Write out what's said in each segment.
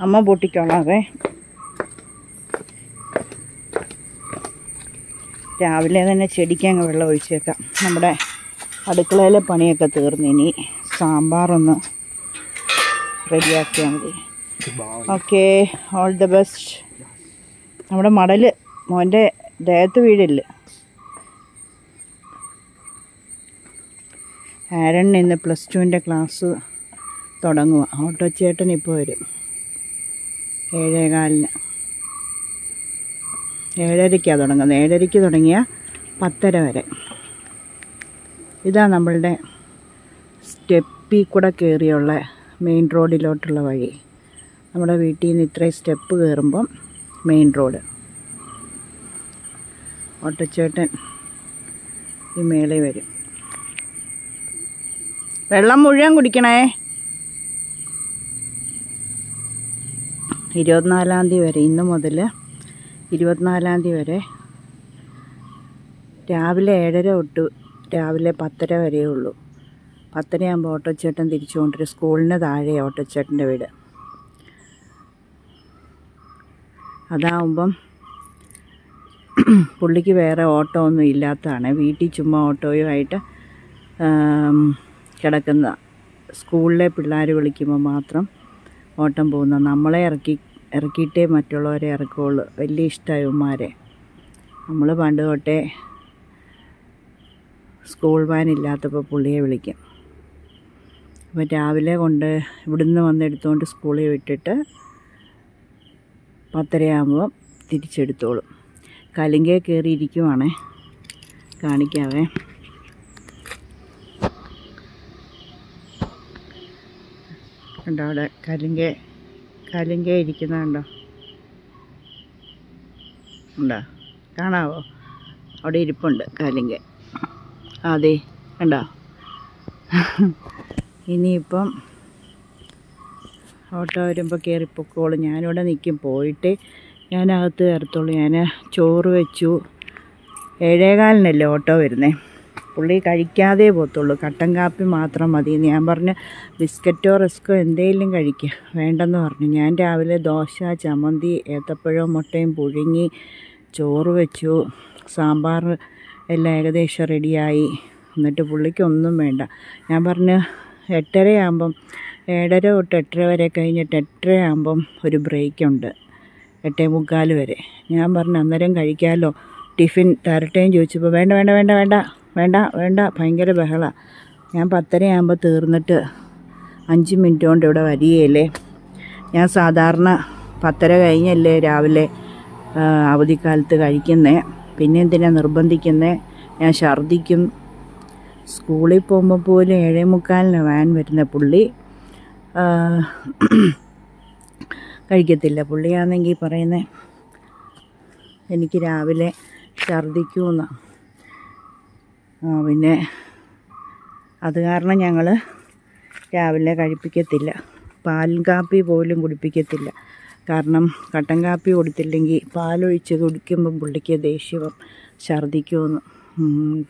അമ്മ പൊട്ടിക്കോളാവേ. രാവിലെ തന്നെ ചെടിക്ക് അങ്ങ് വെള്ളം ഒഴിച്ചേക്കാം. നമ്മുടെ അടുക്കളയിലെ പണിയൊക്കെ തീർന്ന് ഇനി സാമ്പാറൊന്ന് റെഡിയാക്കിയാൽ മതി. Okay, all the best. നമ്മുടെ മടൽ മോൻ്റെ ദേഹത്ത് വീഴില്ല. ആരണ്യ ഇന്ന് +2 ക്ലാസ് തുടങ്ങുക. ഓട്ടോ ചേട്ടൻ ഇപ്പോൾ വരും 7:15. 7:30 തുടങ്ങുന്നത്. 7:30 തുടങ്ങിയ 10:30 വരെ. ഇതാ നമ്മളുടെ സ്റ്റെപ്പിൽ കൂടെ കയറിയുള്ള മെയിൻ റോഡിലോട്ടുള്ള വഴി. നമ്മുടെ വീട്ടിൽ നിന്ന് ഇത്രയും സ്റ്റെപ്പ് കയറുമ്പം മെയിൻ റോഡ്. ഓട്ടോച്ചേട്ടൻ ഈ മേളയിൽ വരും. വെള്ളം മുഴുവൻ കുടിക്കണേ. 24-ാം തീയതി വരെ, ഇന്ന് മുതൽ 24-ാം തീയതി വരെ രാവിലെ 7:30 തൊട്ട് രാവിലെ 10:30 വരെയേ ഉള്ളൂ. 10:30 ആകുമ്പോൾ ഓട്ടോച്ചേട്ടൻ തിരിച്ചു കൊണ്ടുവരും. സ്കൂളിന് താഴെ ഓട്ടോച്ചേട്ടൻ്റെ വീട്. അതാവുമ്പം പുള്ളിക്ക് വേറെ ഓട്ടോ ഒന്നും ഇല്ലാത്തതാണ്. വീട്ടിൽ ചുമ്മാ ഓട്ടോയുമായിട്ട് കിടക്കുന്ന. സ്കൂളിലെ പിള്ളേർ വിളിക്കുമ്പോൾ മാത്രം ഓട്ടം പോകുന്ന. നമ്മളെ ഇറക്കിയിട്ടേ മറ്റുള്ളവരെ ഇറക്കുള്ളൂ. വലിയ ഇഷ്ടമായി ഉമ്മാരെ. നമ്മൾ പണ്ട് തൊട്ടേ സ്കൂൾ വാൻ ഇല്ലാത്തപ്പോൾ പുള്ളിയെ വിളിക്കും. അപ്പോൾ രാവിലെ കൊണ്ട് ഇവിടുന്ന് വന്നെടുത്തുകൊണ്ട് സ്കൂളിൽ വിട്ടിട്ട് 10:30 ആകുമ്പോൾ തിരിച്ചെടുത്തോളും. കലിങ്കേ കയറിയിരിക്കുവാണേ, കാണിക്കാവേ. കണ്ടോ അവിടെ കലിങ്കേ ഇരിക്കുന്നുണ്ടോ? ഉണ്ടോ? കാണാവോ? അവിടെ ഇരിപ്പുണ്ട് കലിങ്കേ. അതെ, കണ്ടോ? ഇനിയിപ്പം ഓട്ടോ വരുമ്പോൾ കയറിപ്പൊക്കോളും. ഞാനിവിടെ നിൽക്കും. പോയിട്ട് ഞാനകത്ത് കയറത്തുള്ളൂ. ഞാൻ ചോറ് വെച്ചു. 7:15 ഓട്ടോ വരുന്നേ. പുള്ളി കഴിക്കാതെ പോകത്തുള്ളൂ. കട്ടൻ കാപ്പി മാത്രം മതി. ഞാൻ പറഞ്ഞു ബിസ്ക്കറ്റോ റസ്കോ എന്തെങ്കിലും കഴിക്കുക. വേണ്ടെന്ന് പറഞ്ഞു. ഞാൻ രാവിലെ ദോശ, ചമ്മന്തി, ഏത്തപ്പഴവും മുട്ടയും പുഴുങ്ങി ചോറ് വെച്ചു. സാമ്പാർ എല്ലാം ഏകദേശം റെഡിയായി. എന്നിട്ട് പുള്ളിക്കൊന്നും വേണ്ട. ഞാൻ പറഞ്ഞു 8:30 ആകുമ്പം 7:30 തൊട്ട് 8:30 വരെ കഴിഞ്ഞിട്ട് 8:30 ആകുമ്പം ഒരു ബ്രേക്കുണ്ട് 8:45 വരെ. ഞാൻ പറഞ്ഞു അന്നേരം കഴിക്കാമല്ലോ, ടിഫിൻ തരട്ടേന്ന് ചോദിച്ചപ്പോൾ വേണ്ട വേണ്ട വേണ്ട വേണ്ട വേണ്ട വേണ്ട ഭയങ്കര ബഹളമാണ്. ഞാൻ 10:30 ആകുമ്പോൾ തീർന്നിട്ട് 5 മിനിറ്റ് കൊണ്ട് ഇവിടെ വരികയില്ലേ. ഞാൻ സാധാരണ 10:30 കഴിഞ്ഞല്ലേ രാവിലെ അവധിക്കാലത്ത് കഴിക്കുന്നത്. പിന്നെ എന്തിനാ നിർബന്ധിക്കുന്നത്? ഞാൻ ഛർദ്ദിക്കും. സ്കൂളിൽ പോകുമ്പോൾ പോലും 7:45 വാൻ വരുന്ന പുള്ളി കഴിക്കത്തില്ല. പുള്ളിയാണെങ്കിൽ പറയുന്നത് എനിക്ക് രാവിലെ ഛർദ്ദിക്കുമെന്ന്. പിന്നെ അത് കാരണം ഞങ്ങൾ രാവിലെ കഴിപ്പിക്കത്തില്ല. പാൽ കാപ്പി പോലും കുടിപ്പിക്കത്തില്ല. കാരണം കട്ടൻ കാപ്പി കൊടുത്തില്ലെങ്കിൽ പാലൊഴിച്ച് കുടിക്കുമ്പം പുള്ളിക്ക് ദേഷ്യവും ഛർദ്ദിക്കുമെന്ന്.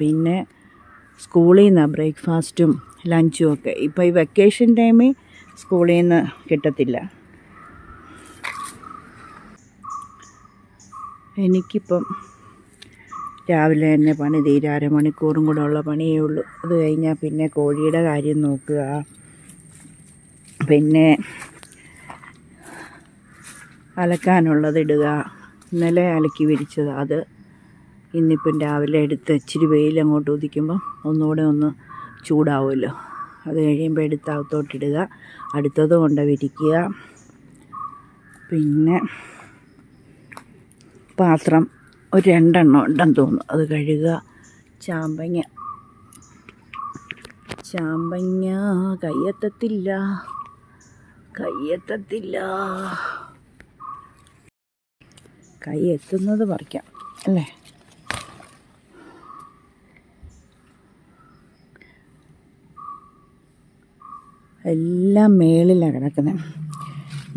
പിന്നെ സ്കൂളിൽ നിന്നാണ് ബ്രേക്ക്ഫാസ്റ്റും ലഞ്ചും ഒക്കെ. ഇപ്പോൾ ഈ വെക്കേഷൻ ടൈമിൽ സ്കൂളിൽ നിന്ന് കിട്ടത്തില്ല. എനിക്കിപ്പം രാവിലെ തന്നെ പണി തീരും. 1/2 മണിക്കൂറും കൂടെ ഉള്ള പണിയേ ഉള്ളൂ. അത് കഴിഞ്ഞാൽ പിന്നെ കോഴിയുടെ കാര്യം നോക്കുക, പിന്നെ അലക്കാനുള്ളത് ഇടുക. ഇന്നലെ അലക്കി വിരിച്ചത് അത് ഇന്നിപ്പം രാവിലെ എടുത്ത് ഇച്ചിരി വെയിൽ അങ്ങോട്ട് ഉദിക്കുമ്പം ഒന്നുകൂടെ ഒന്ന് ചൂടാവുമല്ലോ. അത് കഴിയുമ്പോൾ എടുത്ത് അകത്തോട്ടിടുക. അടുത്തത് കൊണ്ട് വിരിക്കുക. പിന്നെ പാത്രം ഒരു 2 എണ്ണം ഉണ്ടെന്ന് തോന്നുന്നു, അത് കഴുകുക. ചാമ്പങ്ങ കയ്യെത്തത്തില്ല. കൈ എത്തുന്നത് പറിക്കാം അല്ലേ. എല്ലാം മേളിലാണ് കിടക്കുന്നത്.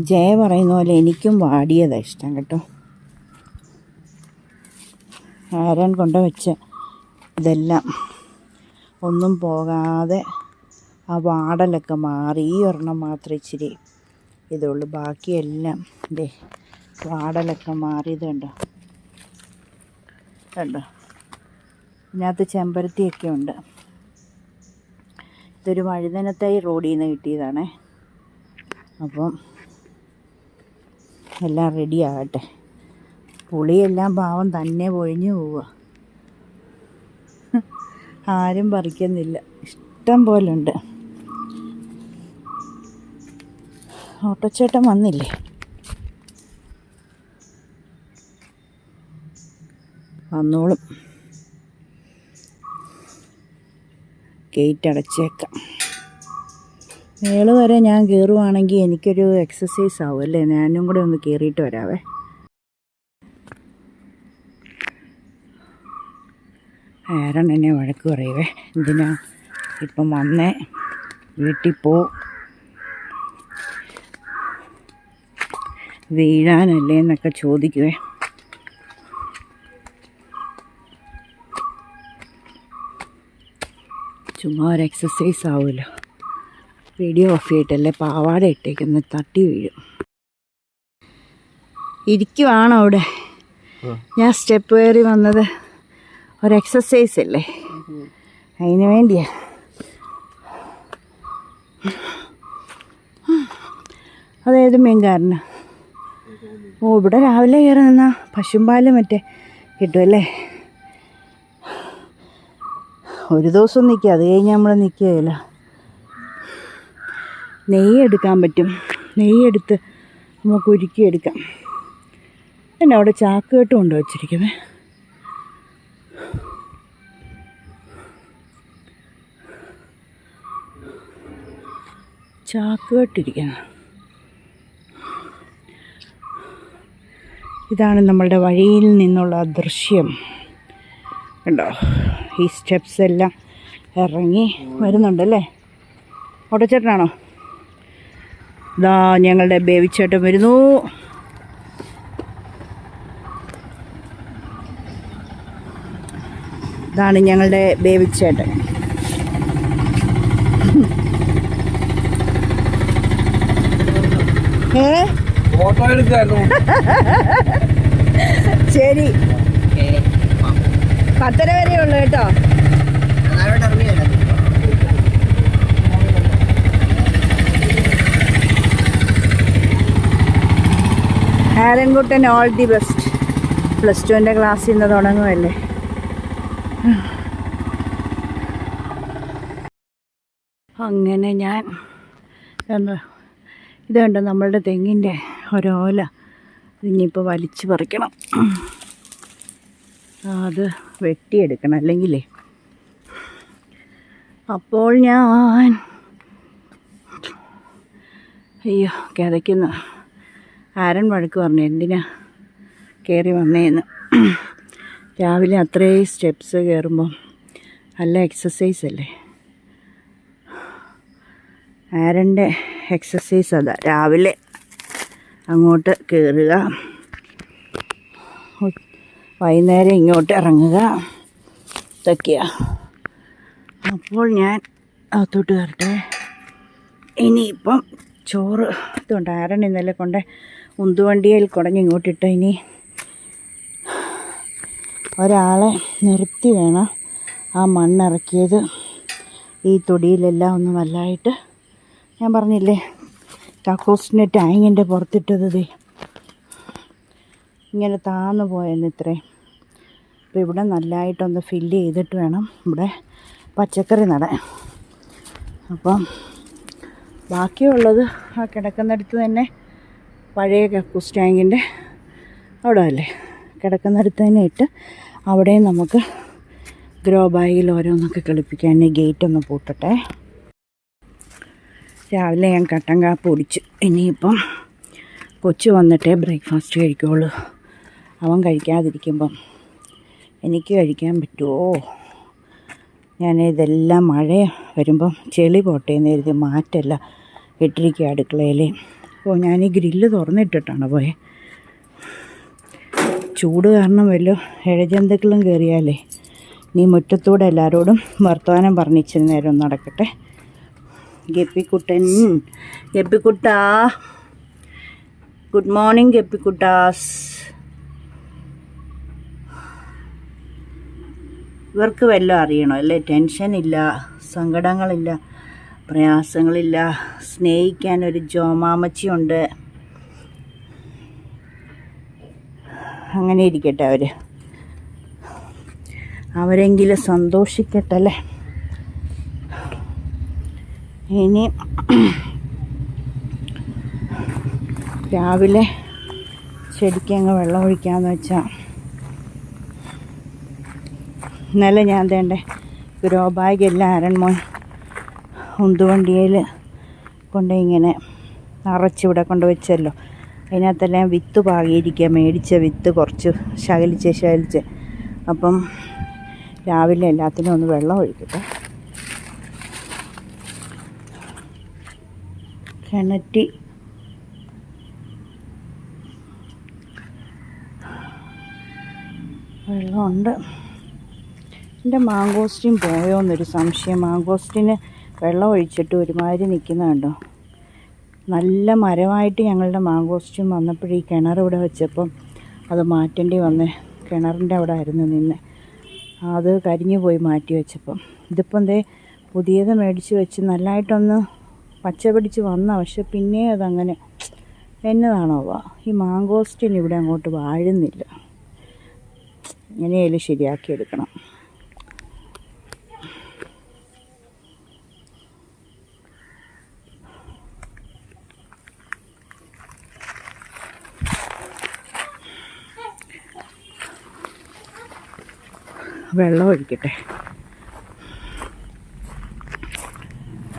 ജയ പറയുന്ന പോലെ എനിക്കും വാടിയതാണ് ഇഷ്ടം കേട്ടോ. ആരാൻ കൊണ്ടുവച്ച് ഇതെല്ലാം ഒന്നും പോകാതെ ആ വാടലൊക്കെ മാറി. ഈ ഒരെണ്ണം മാത്രം ഇച്ചിരി ഇതുള്ളൂ. ബാക്കിയെല്ലാം ഇതേ വാടലൊക്കെ മാറിയത് കണ്ടോ. ഇതിനകത്ത് ചെമ്പരത്തിയൊക്കെ ഉണ്ട്. ഇതൊരു വഴുതനത്തൈ റോഡിൽ നിന്ന് കിട്ടിയതാണേ. അപ്പം എല്ലാം റെഡി ആകട്ടെ. പുളിയെല്ലാം പാവം തന്നെ പൊഴിഞ്ഞു പോവുക. ആരും പറിക്കുന്നില്ല. ഇഷ്ടം പോലെ ഉണ്ട്. ഓട്ടോച്ചേട്ടൻ വന്നില്ലേ? വന്നോളും. ഗേറ്റ് അടച്ചേക്കാം. മേള് വരെ ഞാൻ കയറുവാണെങ്കിൽ എനിക്കൊരു എക്സസൈസ് ആവും അല്ലേ. ഞാനും കൂടെ ഒന്ന് കയറിയിട്ട് വരാവേ. ആരൺ എന്നെ വഴക്ക് പറയുവേ. എന്തിനാ ഇപ്പം വന്നേ, വീട്ടിൽ പോ, വീഴാനല്ലേ എന്നൊക്കെ ചോദിക്കുവേ. ചുമ്മാ ഒരു എക്സസൈസ് ആവുമല്ലോ. വീഡിയോ ഓഫ് ചെയ്തിട്ടല്ലേ പാവാട ഇട്ടേക്കുന്ന, തട്ടി വീഴും. ഇരിക്കുവാണോ അവിടെ? ഞാൻ സ്റ്റെപ്പ് കയറി വന്നത് ഒരു എക്സസൈസ് അല്ലേ, അതിന് വേണ്ടിയാ. അതേത് മീൻകാരന്? ഓ, ഇവിടെ രാവിലെ കയറി നിന്നാൽ പശുമ്പാല് മറ്റേ കിട്ടുമല്ലേ. ഒരു ദിവസം നിൽക്കുക, അത് കഴിഞ്ഞ് നമ്മൾ നിൽക്കുകയില്ല. നെയ്യ് എടുക്കാൻ പറ്റും. നെയ്യെടുത്ത് നമുക്ക് ഉരുക്കിയെടുക്കാം. പിന്നെ അവിടെ ചാക്ക് കെട്ടും കൊണ്ട് വച്ചിരിക്കുന്നത്. ചാക്ക് കെട്ടിരിക്കണം. ഇതാണ് നമ്മളുടെ വഴിയിൽ നിന്നുള്ള ദൃശ്യം. കണ്ടോ, ഈ സ്റ്റെപ്സ് എല്ലാം ഇറങ്ങി വരുന്നുണ്ടല്ലേ. ഓട്ടോച്ചേട്ടനാണോ? ഇതാ ഞങ്ങളുടെ ബേബിച്ചേട്ടൻ വരുന്നു. ഇതാണ് ഞങ്ങളുടെ ബേബിച്ചേട്ടൻ. ഫോട്ടോ എടുക്കായിരുന്നു. ശരി, 10:30 വരെ ഉള്ളു കേട്ടോ. ആരൻകുട്ടൻ ഓൾ ദി ബെസ്റ്റ്. +2 ക്ലാസ്സിൽ നിന്ന് തുടങ്ങുമല്ലേ. അങ്ങനെ ഞാൻ ഇത് കണ്ടോ, നമ്മളുടെ തെങ്ങിൻ്റെ ഒരോല ഇനിയിപ്പോൾ വലിച്ചു പറിക്കണം. അത് വെട്ടിയെടുക്കണം, അല്ലെങ്കിലേ. അപ്പോൾ ഞാൻ അയ്യോ കിതയ്ക്കുന്നു. ആരൻ വഴക്ക് പറഞ്ഞു, എന്തിനാ കയറി വന്നേന്ന്. രാവിലെ അത്രയും സ്റ്റെപ്സ് കയറുമ്പം നല്ല എക്സസൈസ് അല്ലേ. ആരൻ്റെ എക്സസൈസ് അതാ, രാവിലെ അങ്ങോട്ട് കയറുക, വൈകുന്നേരം ഇങ്ങോട്ട് ഇറങ്ങുക, ഇതൊക്കെയാണ്. അപ്പോൾ ഞാൻ അകത്തോട്ട് കയറട്ടെ. ഇനിയിപ്പം ചോറ് ഇതുകൊണ്ട് ആരൻ ഇന്നലെ കൊണ്ട് ഉന്തുവണ്ടിയിൽ കുടഞ്ഞ് ഇങ്ങോട്ടിട്ട്, ഇനി ഒരാളെ നിർത്തി വേണം ആ മണ്ണിറക്കിയത് ഈ തൊടിയിലെല്ലാം ഒന്ന് നല്ലതായിട്ട്. ഞാൻ പറഞ്ഞില്ലേ കക്കൂസിൻ്റെ ടാങ്കിൻ്റെ പുറത്തിട്ടത് ഇങ്ങനെ താന്നു പോയെന്ന് ഇത്രയും. അപ്പോൾ ഇവിടെ നല്ലതായിട്ടൊന്ന് ഫില്ല് ചെയ്തിട്ട് വേണം ഇവിടെ പച്ചക്കറി നടാൻ. അപ്പം ബാക്കിയുള്ളത് ആ കിടക്കുന്നിടത്ത് തന്നെ പഴയ കക്കൂസ് ടാങ്കിൻ്റെ അവിടെ അല്ലേ, കിടക്കുന്നിടത്ത് തന്നെ ഇട്ട് അവിടെ നമുക്ക് ഗ്രോ ബാഗിൽ ഓരോന്നൊക്കെ കളിപ്പിക്കാൻ. ഗേറ്റ് ഒന്ന് പൂട്ടട്ടെ. രാവിലെ ഞാൻ കട്ടൻ കാപ്പി കുടിച്ചു. ഇനിയിപ്പം കൊച്ചു വന്നിട്ടേ ബ്രേക്ക്ഫാസ്റ്റ് കഴിക്കുള്ളൂ. അവൻ കഴിക്കാതിരിക്കുമ്പം എനിക്ക് കഴിക്കാൻ പറ്റുമോ? ഞാൻ ഇതെല്ലാം മഴ വരുമ്പം ചെളി പോട്ടേന്ന് കരുതി മാറ്റല്ല ഇട്ടിരിക്കുക അടുക്കളയിൽ. അപ്പോൾ ഞാൻ ഈ ഗ്രില്ല് തുറന്നിട്ടിട്ടാണ് പോയത്. ചൂട് കാരണം വല്ല ഇഴജന്തുക്കളും കയറിയാലേ നീ മുറ്റത്തൂടെ എല്ലാവരോടും വർത്തമാനം പറഞ്ഞിച്ചിരി നേരം നടക്കട്ടെ. ഗപ്പിക്കുട്ടൻ, ഗപ്പിക്കുട്ടാ ഗുഡ് മോർണിംഗ് ഗപ്പിക്കുട്ടാസ്. ഇവർക്ക് വല്ലതും അറിയണോ അല്ലേ? ടെൻഷനില്ല, സങ്കടങ്ങളില്ല, പ്രയാസങ്ങളില്ല. സ്നേഹിക്കാൻ ഒരു ജോമാമച്ചിയുണ്ട്. അങ്ങനെ ഇരിക്കട്ടെ അവരെങ്കിലും സന്തോഷിക്കട്ടെ അല്ലേ. ഇനി രാവിലെ ചെടിക്കങ്ങ് വെള്ളം ഒഴിക്കാമെന്ന് വെച്ചാൽ ഇന്നലെ ഞാൻ തേണ്ടേ ഗ്രോ ബാഗെല്ലാം അരൺമോൻ ഉന്തുവണ്ടിയിൽ കൊണ്ട് ഇങ്ങനെ നിറച്ചിവിടെ കൊണ്ട് വെച്ചല്ലോ. അതിനകത്തെല്ലാം വിത്ത് പാകിയിരിക്കുക. മേടിച്ച വിത്ത് കുറച്ച് ശകലിച്ച് അപ്പം രാവിലെ എല്ലാത്തിനും ഒന്ന് വെള്ളം ഒഴിക്കട്ടെ. കിണറ്റി വെള്ളമുണ്ട്. എൻ്റെ മാങ്കോസ്റ്റിൻ പോയോന്നൊരു സംശയം. മാങ്കോസ്റ്റിന് വെള്ളം ഒഴിച്ചിട്ട് ഒരുമാതിരി നിൽക്കുന്നുണ്ടോ. നല്ല മരമായിട്ട് ഞങ്ങളുടെ മാങ്കോസ്റ്റിൻ വന്നപ്പോൾ ഈ കിണർ ഇവിടെ വെച്ചപ്പം അത് മാറ്റേണ്ടി വന്ന് കിണറിൻ്റെ അവിടെ ആയിരുന്നു നിന്ന്. അത് കരിഞ്ഞു പോയി മാറ്റി വെച്ചപ്പം. ഇതിപ്പം ദേ പുതിയത് മേടിച്ച് വെച്ച് നല്ലതായിട്ടൊന്ന് പച്ച പിടിച്ച് വന്ന, പക്ഷെ പിന്നെ അതങ്ങനെ എന്നതാണോ ഈ മാങ്കോസ്റ്റിൻ ഇവിടെ അങ്ങോട്ട് വാഴുന്നില്ല. എങ്ങനെയായാലും ശരിയാക്കിയെടുക്കണം. വെള്ളം ഒഴിക്കട്ടെ.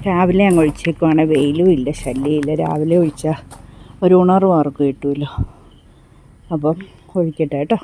രാവിലെ അങ്ങ് ഒഴിച്ചേക്കുവാണെങ്കിൽ വെയിലും ഇല്ല, ശല്യമില്ല. രാവിലെ ഒഴിച്ചാൽ ഒരു ഉണർവ് അവർക്ക് കിട്ടുമല്ലോ. അപ്പം ഒഴിക്കട്ടെ കേട്ടോ.